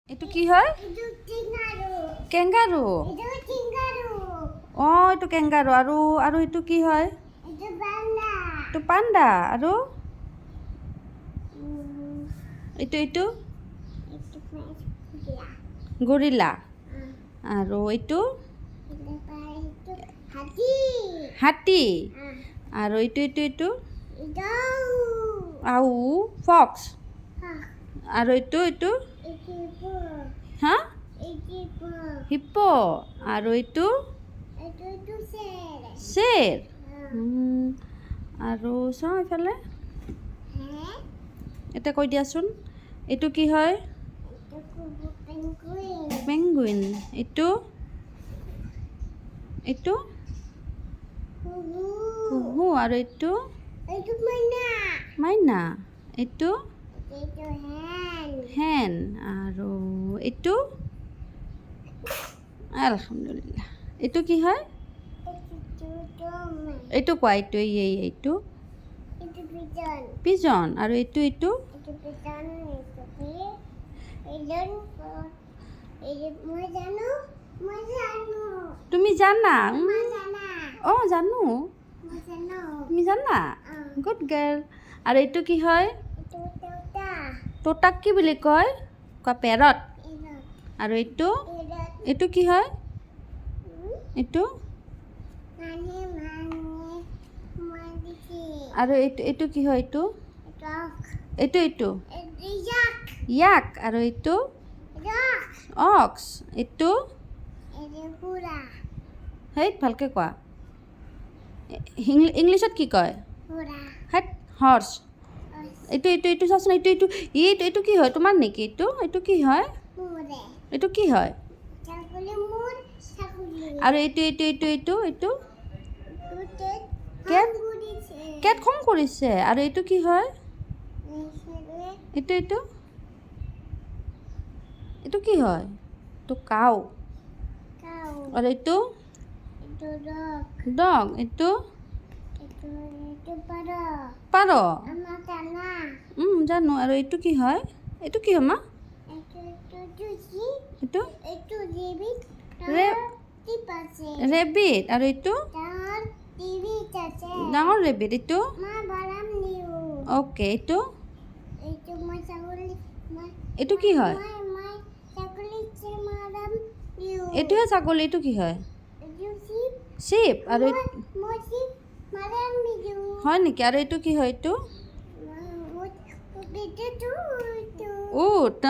এইটো কি হয়? কেংগাৰু। অঁ এইটো কেংগাৰু। আৰু আৰু এইটো কি হয়? এইটো পাণ্ডা। আৰু এইটো গৰিলা। আৰু এইটো হাতী। আৰু এইটো আউ ফক্স। আৰু এইটো হা হিপ্পো। আৰু এইটো শ্বেৰ। আৰু চাওঁ এইফালে এটা কৈ দিয়াচোন। এইটো কি হয়? পেংগুইন। এইটো কুহু। আৰু এইটো মাইনা। এইটো হেন। আৰু এইটো আলহামদুলিল্লাহ। এইটো কি হয়? এইটো কোৱা। এইটো পিজন। আৰু এইটো তুমি জানা? অঁ জানো। তুমি জানা? Good girl. আৰু এইটো কি হয়? তোতাক কি বুলি কয়? কোৱা পেৰট। আৰু এইটো কি হয়? এইটো আৰু এইটো কি হয়? এইটো য়াক। আৰু এইটো অক্স। এইটো হেই ভালকৈ কোৱা। ইংলিছত কি কয়? হেট হৰ্চ। এইটো চাচোন। এইটো কি হয়? তোমাৰ নেকি? এইটো কি হয়? এইটো কি হয়? আৰু এইটো কেট খং কৰিছে। আৰু এইটো কি হয়? এইটো কি হয়? এইটো কাউ। আৰু এইটো ডগ। এইটো পাৰ। জানো। আৰু এইটো কি হয়? এইটো কি হয় মা? এইটো ৰেবিট। আৰু এইটো ডাঙৰ ৰেবিট। এইটো অ'কে। এইটো কি হয়? এইটোহে ছাগলী। এইটো কি হয়? চিপ। আৰু হয় নেকি? আৰু এইটো কি হয়? উট।